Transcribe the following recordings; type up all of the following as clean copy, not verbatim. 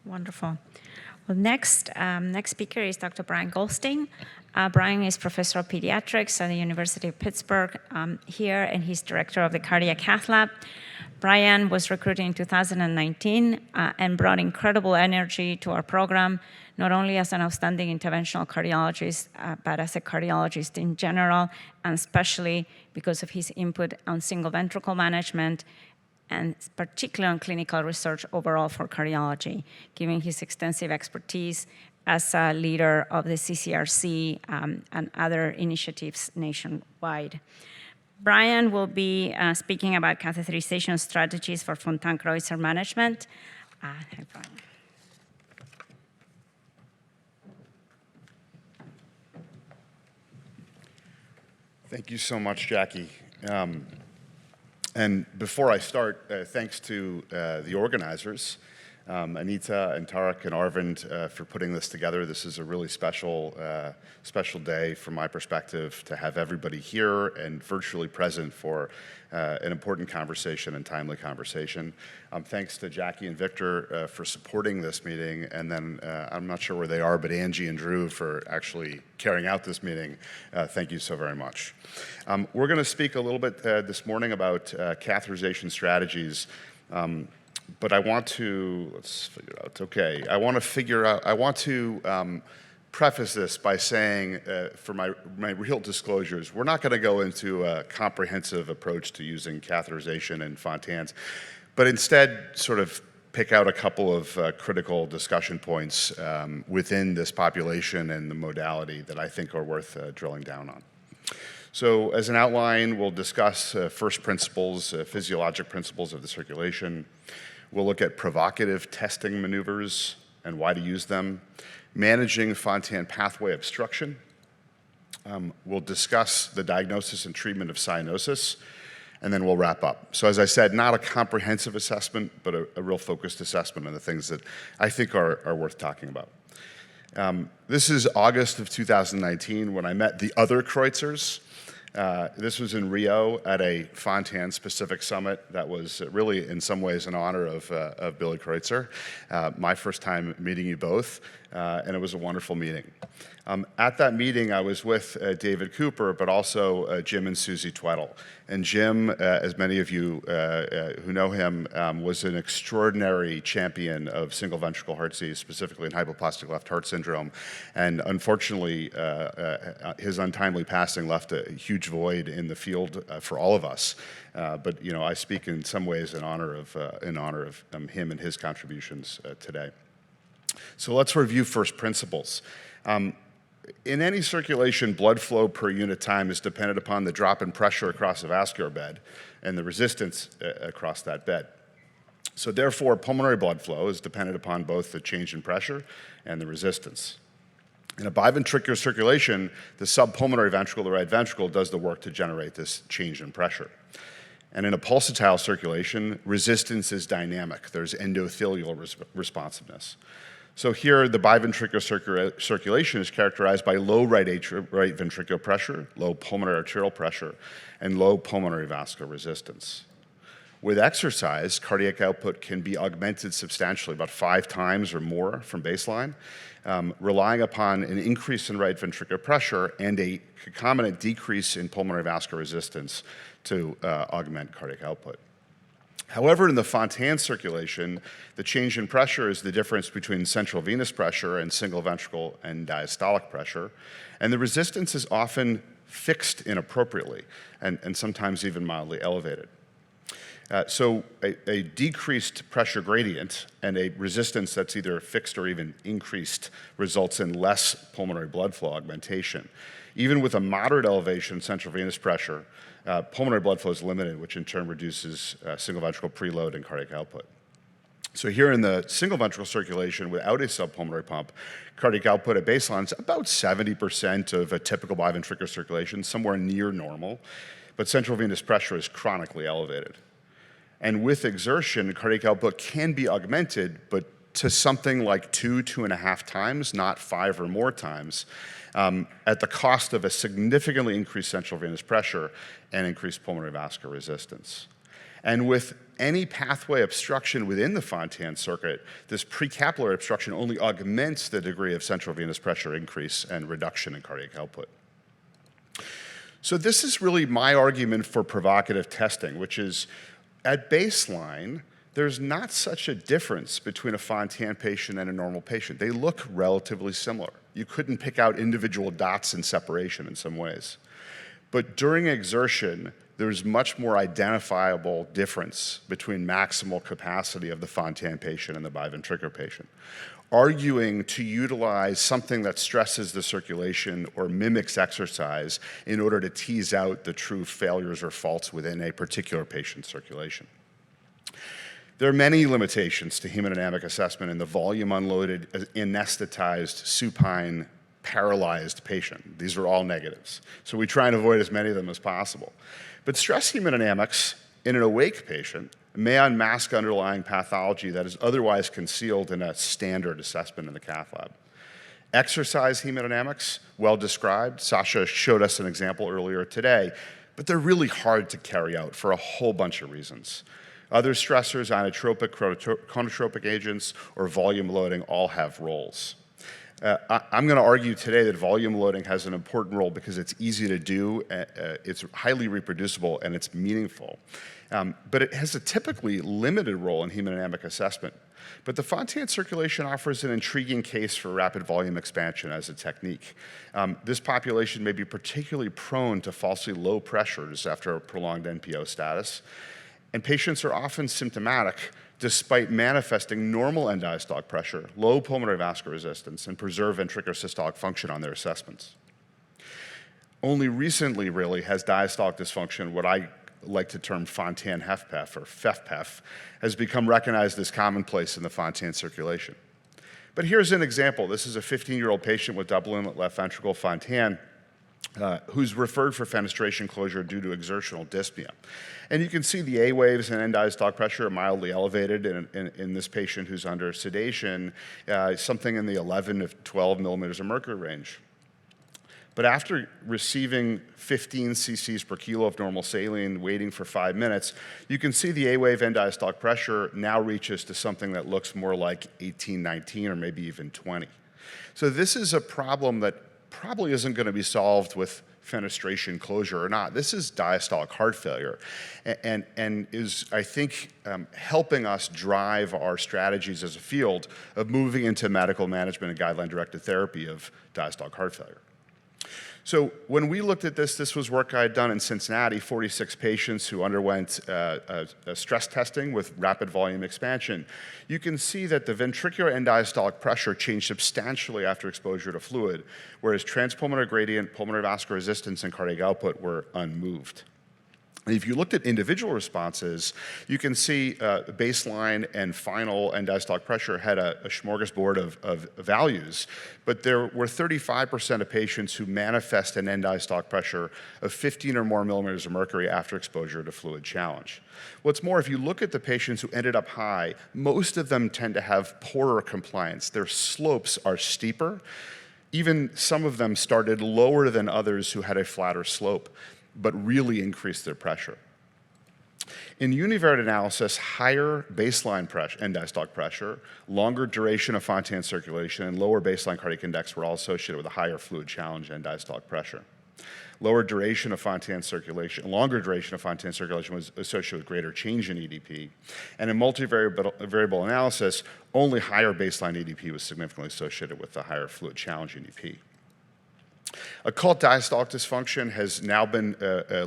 Wonderful. Well, next speaker is Dr. Bryan Goldstein. Bryan is professor of pediatrics at the University of Pittsburgh here, and he's director of the cardiac cath lab. Bryan was recruited in 2019 and brought incredible energy to our program, not only as an outstanding interventional cardiologist, but as a cardiologist in general, and especially because of his input on single ventricle management, and particularly on clinical research overall for cardiology, given his extensive expertise as a leader of the CCRC and other initiatives nationwide. Bryan will be speaking about catheterization strategies for Fontan-Kreutzer management. Hi, Bryan. Thank you so much, Jackie. And before I start, thanks to the organizers, Anita and Tarek and Arvind for putting this together. This is a really special day from my perspective to have everybody here and virtually present for an important conversation and timely conversation. Thanks to Jackie and Victor for supporting this meeting, and then I'm not sure where they are, but Angie and Drew for actually carrying out this meeting. Thank you so very much. We're going to speak a little bit this morning about catheterization strategies. But I want to, let's figure it out, okay. I want to preface this by saying, for my real disclosures, we're not going to go into a comprehensive approach to using catheterization and Fontans, but instead sort of pick out a couple of critical discussion points within this population and the modality that I think are worth drilling down on. So as an outline, we'll discuss first principles, physiologic principles of the circulation. We'll look at provocative testing maneuvers and why to use them, managing Fontan pathway obstruction. We'll discuss the diagnosis and treatment of cyanosis, and then we'll wrap up. So as I said, not a comprehensive assessment, but a real focused assessment on the things that I think are worth talking about. This is August of 2019 when I met the other Kreutzers. This was in Rio at a Fontan-specific summit that was really, in some ways, in honor of Billy Kreutzer. My first time meeting you both, and it was a wonderful meeting. At that meeting, I was with David Cooper, but also Jim and Susie Tweddle. And Jim, as many of you who know him, was an extraordinary champion of single ventricle heart disease, specifically in hypoplastic left heart syndrome. And unfortunately, his untimely passing left a huge void in the field for all of us. But you know, I speak in some ways in honor of him and his contributions today. So let's review first principles. In any circulation, blood flow per unit time is dependent upon the drop in pressure across the vascular bed and the resistance across that bed. So therefore, pulmonary blood flow is dependent upon both the change in pressure and the resistance. In a biventricular circulation, the subpulmonary ventricle, the right ventricle, does the work to generate this change in pressure. And in a pulsatile circulation, resistance is dynamic. There's endothelial responsiveness. So here, the biventricular circulation is characterized by low right ventricular pressure, low pulmonary arterial pressure, and low pulmonary vascular resistance. With exercise, cardiac output can be augmented substantially, about 5 times or more from baseline, relying upon an increase in right ventricular pressure and a concomitant decrease in pulmonary vascular resistance to augment cardiac output. However, in the Fontan circulation, the change in pressure is the difference between central venous pressure and single ventricle and diastolic pressure, and the resistance is often fixed inappropriately and sometimes even mildly elevated. So a decreased pressure gradient and a resistance that's either fixed or even increased results in less pulmonary blood flow augmentation. Even with a moderate elevation in central venous pressure, pulmonary blood flow is limited, which in turn reduces single ventricle preload and cardiac output. So here in the single ventricle circulation without a subpulmonary pump, cardiac output at baseline is about 70% of a typical biventricular circulation, somewhere near normal, but central venous pressure is chronically elevated. And with exertion, cardiac output can be augmented, but to something like 2.5 times, not 5 or more times, at the cost of a significantly increased central venous pressure and increased pulmonary vascular resistance. And with any pathway obstruction within the Fontan circuit, this precapillary obstruction only augments the degree of central venous pressure increase and reduction in cardiac output. So this is really my argument for provocative testing, which is at baseline, there's not such a difference between a Fontan patient and a normal patient. They look relatively similar. You couldn't pick out individual dots in separation in some ways. But during exertion, there's much more identifiable difference between maximal capacity of the Fontan patient and the biventricular patient. Arguing to utilize something that stresses the circulation or mimics exercise in order to tease out the true failures or faults within a particular patient's circulation. There are many limitations to hemodynamic assessment in the volume unloaded, anesthetized, supine, paralyzed patient. These are all negatives. So we try and avoid as many of them as possible. But stress hemodynamics in an awake patient may unmask underlying pathology that is otherwise concealed in a standard assessment in the cath lab. Exercise hemodynamics, well described. Sasha showed us an example earlier today, but they're really hard to carry out for a whole bunch of reasons. Other stressors, inotropic, chronotropic agents, or volume loading all have roles. I'm going to argue today that volume loading has an important role because it's easy to do, it's highly reproducible, and it's meaningful. But it has a typically limited role in hemodynamic assessment. But the Fontan circulation offers an intriguing case for rapid volume expansion as a technique. This population may be particularly prone to falsely low pressures after a prolonged NPO status. And patients are often symptomatic despite manifesting normal end diastolic pressure, low pulmonary vascular resistance, and preserved ventricular systolic function on their assessments. Only recently, really, has diastolic dysfunction, what I like to term Fontan-HFpEF or FEFPEF, has become recognized as commonplace in the Fontan circulation. But here's an example. This is a 15-year-old patient with double inlet left ventricle Fontan who's referred for fenestration closure due to exertional dyspnea. And you can see the A waves and end diastolic pressure are mildly elevated in this patient who's under sedation, something in the 11 to 12 millimeters of mercury range. But after receiving 15 cc's per kilo of normal saline, waiting for 5 minutes, you can see the A-wave end diastolic pressure now reaches to something that looks more like 18, 19, or maybe even 20. So this is a problem that probably isn't going to be solved with fenestration closure or not. This is diastolic heart failure and is, I think, helping us drive our strategies as a field of moving into medical management and guideline-directed therapy of diastolic heart failure. So when we looked at this was work I had done in Cincinnati, 46 patients who underwent a stress testing with rapid volume expansion. You can see that the ventricular end diastolic pressure changed substantially after exposure to fluid, whereas transpulmonary gradient, pulmonary vascular resistance, and cardiac output were unmoved. And if you looked at individual responses, you can see baseline and final end diastolic pressure had a smorgasbord of values, but there were 35% of patients who manifest an end diastolic pressure of 15 or more millimeters of mercury after exposure to fluid challenge. What's more, if you look at the patients who ended up high, most of them tend to have poorer compliance. Their slopes are steeper. Even some of them started lower than others who had a flatter slope, but really increase their pressure. In univariate analysis, higher baseline pressure, end diastolic pressure, longer duration of Fontan circulation, and lower baseline cardiac index were all associated with a higher fluid challenge and diastolic pressure. Lower duration of Fontan circulation, longer duration of Fontan circulation was associated with greater change in EDP. And in multivariable analysis, only higher baseline EDP was significantly associated with the higher fluid challenge EDP. Occult diastolic dysfunction has now been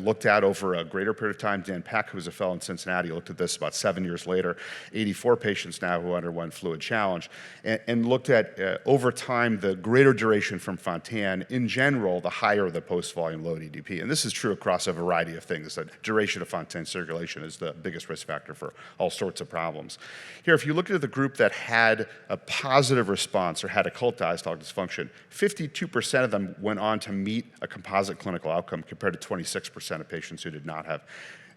looked at over a greater period of time. Dan Peck, who was a fellow in Cincinnati, looked at this about 7 years later, 84 patients now who underwent fluid challenge, and looked at, over time, the greater duration from Fontan. In general, the higher the post-volume load EDP. And this is true across a variety of things. The duration of Fontan circulation is the biggest risk factor for all sorts of problems. Here, if you look at the group that had a positive response or had occult diastolic dysfunction, 52% of them went on to meet a composite clinical outcome compared to 26% of patients who did not have.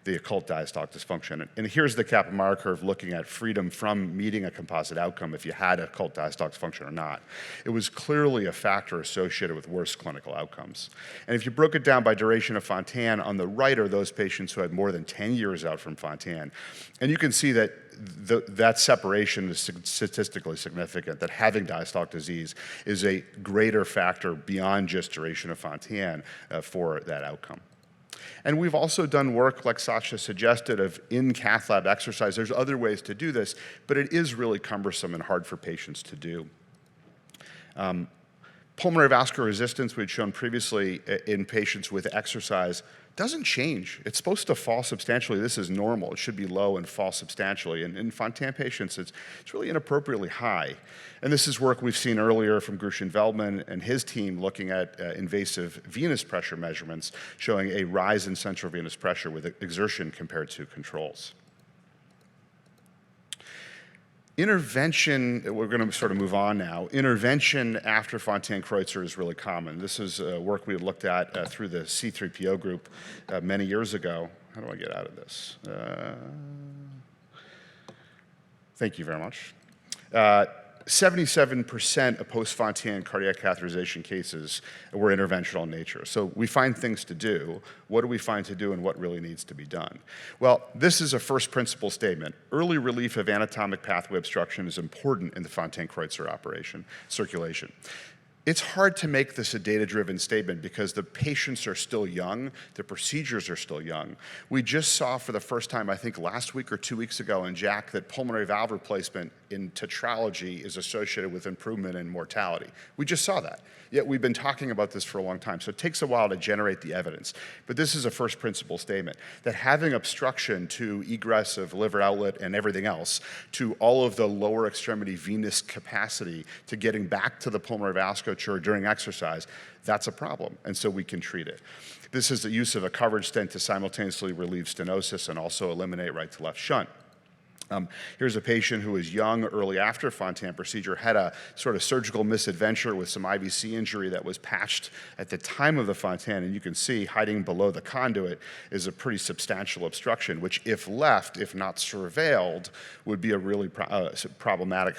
the occult diastolic dysfunction. And here's the Kaplan-Meier curve looking at freedom from meeting a composite outcome if you had occult diastolic dysfunction or not. It was clearly a factor associated with worse clinical outcomes. And if you broke it down by duration of Fontan, on the right are those patients who had more than 10 years out from Fontan. And you can see that that separation is statistically significant, that having diastolic disease is a greater factor beyond just duration of Fontan for that outcome. And we've also done work, like Sasha suggested, of in-cath lab exercise. There's other ways to do this, but it is really cumbersome and hard for patients to do. Pulmonary vascular resistance, we had shown previously in patients with exercise, doesn't change. It's supposed to fall substantially. This is normal. It should be low and fall substantially. And in Fontan patients, it's really inappropriately high. And this is work we've seen earlier from Grushin Veldman and his team looking at invasive venous pressure measurements, showing a rise in central venous pressure with exertion compared to controls. Intervention, we're going to sort of move on now. Intervention after Fontan-Kreutzer is really common. This is work we had looked at through the C3PO group many years ago. How do I get out of this? Thank you very much. 77% of post-Fontan cardiac catheterization cases were interventional in nature. So we find things to do. What do we find to do and what really needs to be done? Well, this is a first principle statement. Early relief of anatomic pathway obstruction is important in the Fontan-Kreutzer circulation. It's hard to make this a data-driven statement because the patients are still young, the procedures are still young. We just saw for the first time, I think last week or 2 weeks ago in JACC, that pulmonary valve replacement in tetralogy is associated with improvement in mortality. We just saw that. Yet we've been talking about this for a long time, so it takes a while to generate the evidence. But this is a first principle statement, that having obstruction to egress of liver outlet and everything else, to all of the lower extremity venous capacity, to getting back to the pulmonary vasculature during exercise, that's a problem, and so we can treat it. This is the use of a coverage stent to simultaneously relieve stenosis and also eliminate right to left shunt. Here's a patient who was young, early after Fontan procedure, had a sort of surgical misadventure with some IVC injury that was patched at the time of the Fontan, and you can see hiding below the conduit is a pretty substantial obstruction, which if left, if not surveilled, would be a really problematic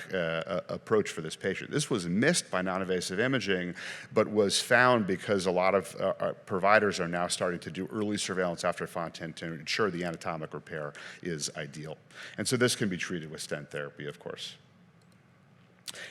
approach for this patient. This was missed by non-invasive imaging, but was found because a lot of providers are now starting to do early surveillance after Fontan to ensure the anatomic repair is ideal. And so this can be treated with stent therapy, of course.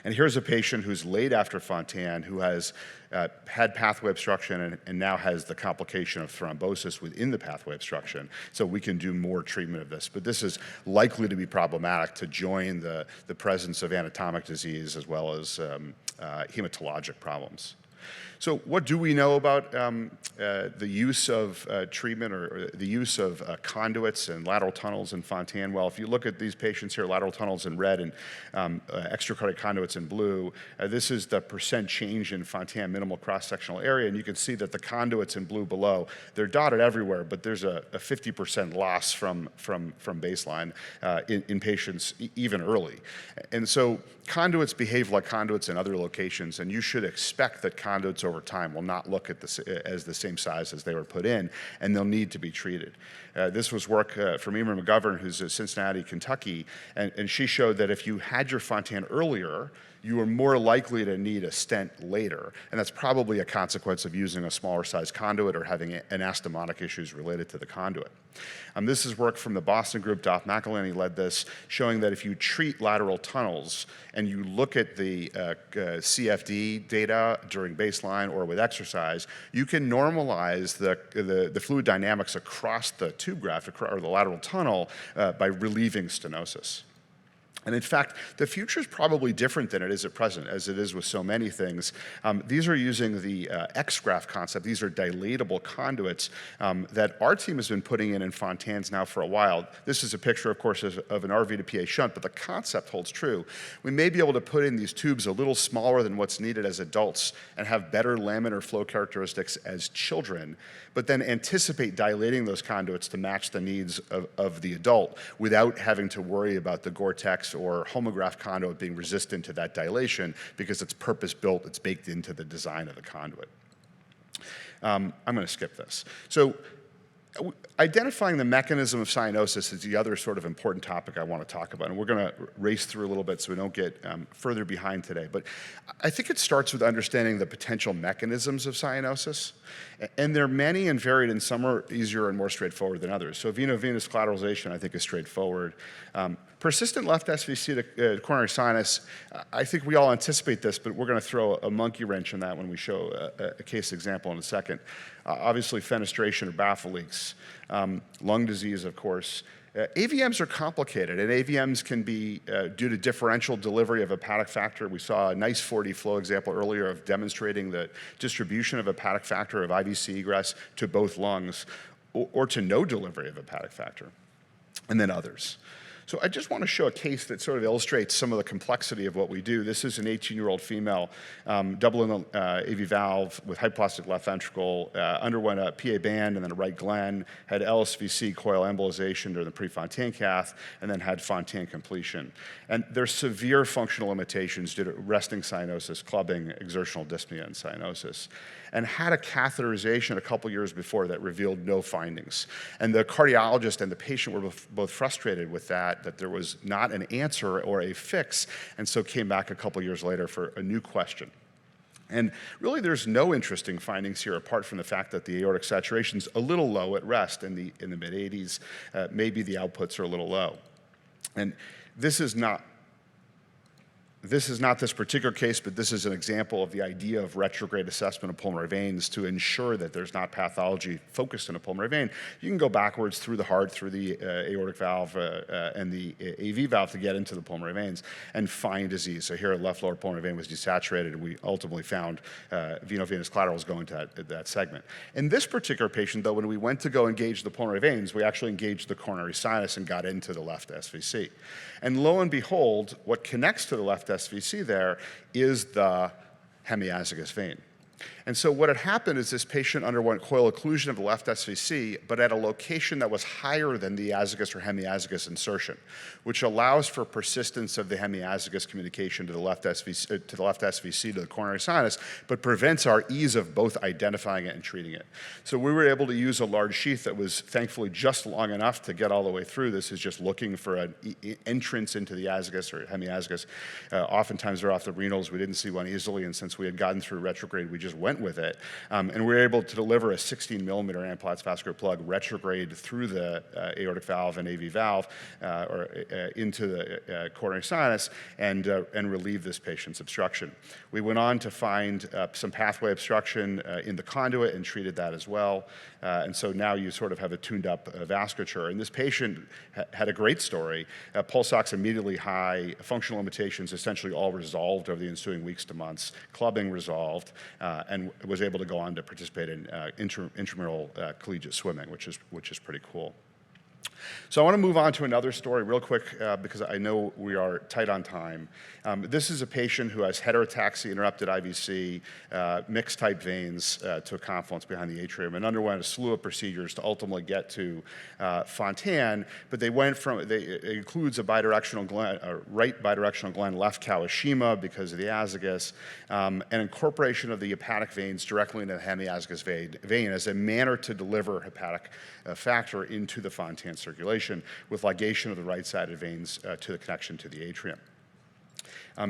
And here's a patient who's late after Fontan, who has had pathway obstruction and now has the complication of thrombosis within the pathway obstruction. So we can do more treatment of this. But this is likely to be problematic to join the presence of anatomic disease as well as hematologic problems. So what do we know about the use of treatment or the use of conduits and lateral tunnels in Fontan? Well, if you look at these patients here, lateral tunnels in red and extracardiac conduits in blue, this is the percent change in Fontan minimal cross-sectional area, and you can see that the conduits in blue below, they're dotted everywhere, but there's a 50% loss from baseline in patients even early. And so conduits behave like conduits in other locations, and you should expect that conduits over time will not look at as the same size as they were put in, and they'll need to be treated. This was work from Emer McGovern, who's in Cincinnati, Kentucky, and she showed that if you had your Fontan earlier, you were more likely to need a stent later, and that's probably a consequence of using a smaller size conduit or having anastomotic issues related to the conduit. This is work from the Boston group. Doc McElhenney led this, showing that if you treat lateral tunnels and you look at the CFD data during baseline or with exercise, you can normalize the fluid dynamics across the tube graft or the lateral tunnel by relieving stenosis. And in fact, the future is probably different than it is at present, as it is with so many things. These are using the X-graft concept. These are dilatable conduits that our team has been putting in Fontans now for a while. This is a picture, of course, of an RV to PA shunt, but the concept holds true. We may be able to put in these tubes a little smaller than what's needed as adults and have better laminar flow characteristics as children, but then anticipate dilating those conduits to match the needs of the adult without having to worry about the Gore-Tex or homograph conduit being resistant to that dilation because it's purpose-built, it's baked into the design of the conduit. I'm going to skip this. So Identifying the mechanism of cyanosis is the other sort of important topic I want to talk about, and we're going to race through a little bit so we don't get further behind today. But I think it starts with understanding the potential mechanisms of cyanosis, and they're many and varied, and some are easier and more straightforward than others. So veno-venous collateralization, I think, is straightforward. Persistent left SVC to coronary sinus, I think we all anticipate this, but we're going to throw a monkey wrench in that when we show a case example in a second. Obviously, fenestration or baffle leaks, lung disease, of course. AVMs are complicated, and AVMs can be due to differential delivery of hepatic factor. We saw a nice 4D flow example earlier of demonstrating the distribution of hepatic factor of IVC egress to both lungs, or to no delivery of hepatic factor, and then others. So I just want to show a case that sort of illustrates some of the complexity of what we do. This is an 18-year-old female, double AV valve with hypoplastic left ventricle, underwent a PA band and then a right glen, had LSVC coil embolization during the pre-Fontan cath, and then had Fontan completion. And there's severe functional limitations due to resting cyanosis, clubbing, exertional dyspnea, and cyanosis, and had a catheterization a couple years before that revealed no findings. And the cardiologist and the patient were both frustrated with that there was not an answer or a fix, and so came back a couple years later for a new question. And really, there's no interesting findings here apart from the fact that the aortic saturation's a little low at rest in the mid-80s. Maybe the outputs are a little low. And this is not this particular case, but this is an example of the idea of retrograde assessment of pulmonary veins to ensure that there's not pathology focused in a pulmonary vein. You can go backwards through the heart, through the aortic valve and the AV valve to get into the pulmonary veins and find disease. So here, left lower pulmonary vein was desaturated, and we ultimately found veno-venous collaterals going to that segment. In this particular patient, though, when we went to go engage the pulmonary veins, we actually engaged the coronary sinus and got into the left SVC. And lo and behold, what connects to the left SVC there is the hemiazygous vein. And so what had happened is this patient underwent coil occlusion of the left SVC, but at a location that was higher than the azygous or hemiazygous insertion, which allows for persistence of the hemiazygous communication to the left SVC, to the coronary sinus, but prevents our ease of both identifying it and treating it. So we were able to use a large sheath that was thankfully just long enough to get all the way through. This is just looking for an entrance into the azygous or hemiazygous. Oftentimes they're off the renals. We didn't see one easily, and since we had gotten through retrograde, we just went with it. And we were able to deliver a 16 millimeter Amplatz vascular plug retrograde through the aortic valve and AV valve into the coronary sinus and relieve this patient's obstruction. We went on to find some pathway obstruction in the conduit and treated that as well. And so now you sort of have a tuned up vasculature. And this patient had a great story. Pulse ox immediately high, functional limitations essentially all resolved over the ensuing weeks to months, clubbing resolved, and was able to go on to participate in intramural collegiate swimming, which is pretty cool. So I want to move on to another story real quick because I know we are tight on time. This is a patient who has heterotaxy, interrupted IVC, mixed type veins to a confluence behind the atrium, and underwent a slew of procedures to ultimately get to Fontan. But it includes a bidirectional glen, right bidirectional glen, left Kawashima because of the azygous, and incorporation of the hepatic veins directly into the hemiazygous vein as a manner to deliver hepatic factor into the Fontan circulation with ligation of the right-sided veins to the connection to the atrium.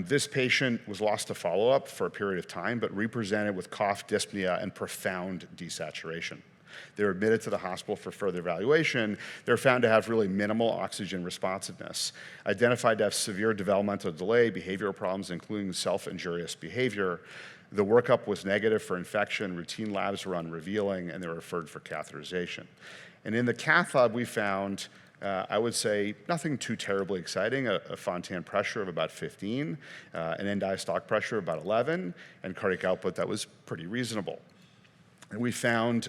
This patient was lost to follow-up for a period of time, but represented with cough, dyspnea, and profound desaturation. They were admitted to the hospital for further evaluation. They were found to have really minimal oxygen responsiveness, identified to have severe developmental delay, behavioral problems, including self-injurious behavior. The workup was negative for infection, routine labs were unrevealing, and they were referred for catheterization. And in the cath lab, we found, I would say, nothing too terribly exciting, a Fontan pressure of about 15, an end-diastolic pressure of about 11, and cardiac output that was pretty reasonable. And we found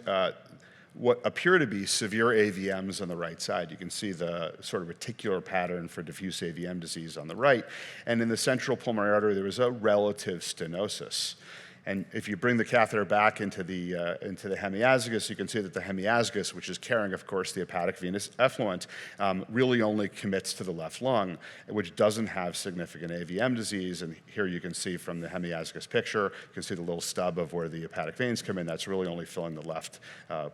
what appear to be severe AVMs on the right side. You can see the sort of reticular pattern for diffuse AVM disease on the right. And in the central pulmonary artery, there was a relative stenosis. And if you bring the catheter back into the hemiazygos, you can see that the hemiazygos, which is carrying, of course, the hepatic venous effluent, really only commits to the left lung, which doesn't have significant AVM disease. And here you can see from the hemiazygos picture, you can see the little stub of where the hepatic veins come in. That's really only filling the left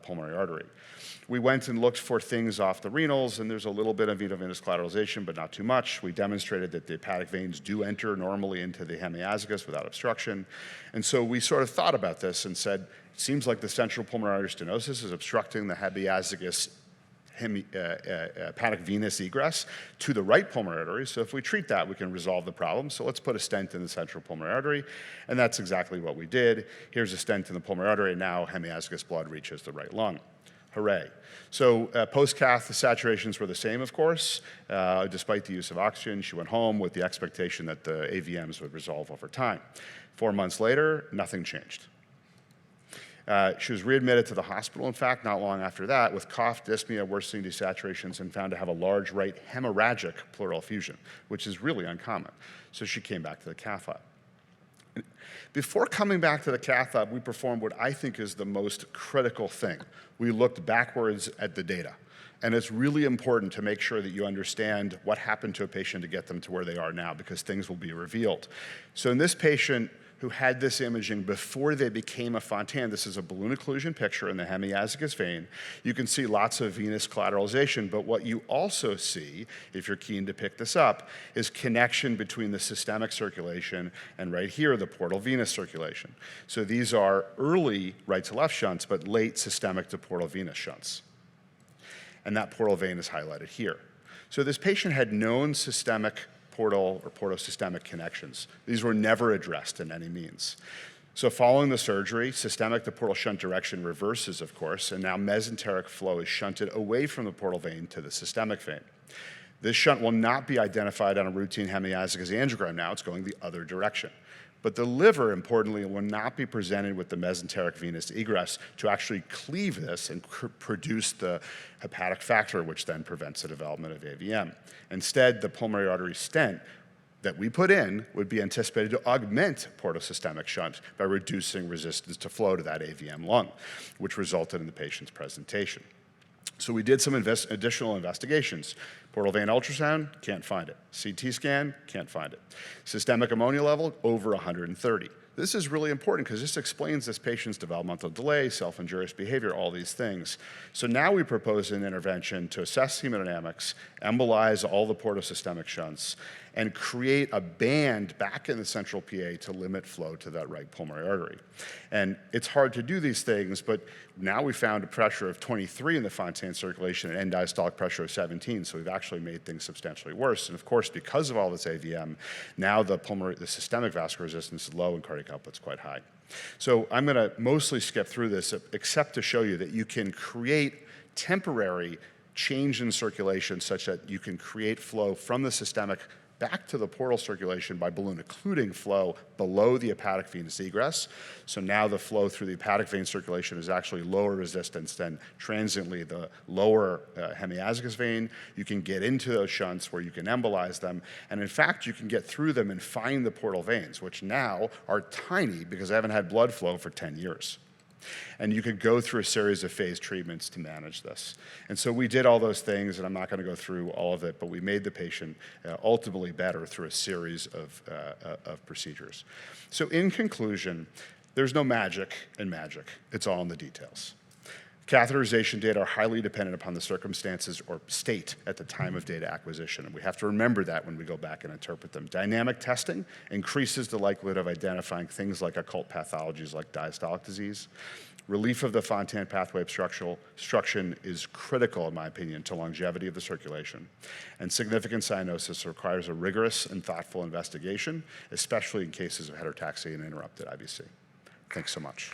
pulmonary artery. We went and looked for things off the renals, and there's a little bit of venous collateralization, but not too much. We demonstrated that the hepatic veins do enter normally into the hemiazygos without obstruction. And so we sort of thought about this and said, it seems like the central pulmonary artery stenosis is obstructing the hemiazygos hepatic venous egress to the right pulmonary artery. So if we treat that, we can resolve the problem. So let's put a stent in the central pulmonary artery, and that's exactly what we did. Here's a stent in the pulmonary artery, and now hemiazygos blood reaches the right lung. Hooray. So post-cath, the saturations were the same, of course. Despite the use of oxygen, she went home with the expectation that the AVMs would resolve over time. 4 months later, nothing changed. She was readmitted to the hospital, in fact, not long after that, with cough, dyspnea, worsening desaturations, and found to have a large right hemorrhagic pleural effusion, which is really uncommon. So she came back to the cath lab. Before coming back to the cath lab, we performed what I think is the most critical thing. We looked backwards at the data. And it's really important to make sure that you understand what happened to a patient to get them to where they are now, because things will be revealed. So in this patient who had this imaging before they became a Fontan, this is a balloon occlusion picture in the hemiazygos vein. You can see lots of venous collateralization, but what you also see, if you're keen to pick this up, is connection between the systemic circulation and right here, the portal venous circulation. So these are early right to left shunts, but late systemic to portal venous shunts. And that portal vein is highlighted here. So this patient had known systemic portal or portosystemic connections. These were never addressed in any means. So following the surgery, systemic to portal shunt direction reverses, of course, and now mesenteric flow is shunted away from the portal vein to the systemic vein. This shunt will not be identified on a routine hemiazygos angiogram now, it's going the other direction. But the liver, importantly, will not be presented with the mesenteric venous egress to actually cleave this and produce the hepatic factor, which then prevents the development of AVM. Instead, the pulmonary artery stent that we put in would be anticipated to augment portosystemic shunt by reducing resistance to flow to that AVM lung, which resulted in the patient's presentation. So we did some additional investigations. Portal vein ultrasound, can't find it. CT scan, can't find it. Systemic ammonia level, over 130. This is really important because this explains this patient's developmental delay, self-injurious behavior, all these things. So now we propose an intervention to assess hemodynamics, embolize all the portosystemic shunts, and create a band back in the central PA to limit flow to that right pulmonary artery. And it's hard to do these things, but now we found a pressure of 23 in the Fontan circulation and end diastolic pressure of 17, so we've actually made things substantially worse. And of course, because of all this AVM, now the systemic vascular resistance is low and cardiac output's quite high. So I'm gonna mostly skip through this, except to show you that you can create temporary change in circulation such that you can create flow from the systemic back to the portal circulation by balloon occluding flow below the hepatic venous egress. So now the flow through the hepatic vein circulation is actually lower resistance than transiently the lower hemiazygos vein. You can get into those shunts where you can embolize them. And in fact, you can get through them and find the portal veins, which now are tiny because they haven't had blood flow for 10 years. And you could go through a series of phased treatments to manage this. And so we did all those things, and I'm not going to go through all of it, but we made the patient ultimately better through a series of procedures. So in conclusion, there's no magic in magic. It's all in the details. Catheterization data are highly dependent upon the circumstances or state at the time of data acquisition, and we have to remember that when we go back and interpret them. Dynamic testing increases the likelihood of identifying things like occult pathologies like diastolic disease. Relief of the Fontan pathway obstruction is critical, in my opinion, to longevity of the circulation. And significant cyanosis requires a rigorous and thoughtful investigation, especially in cases of heterotaxia and interrupted IVC. Thanks so much.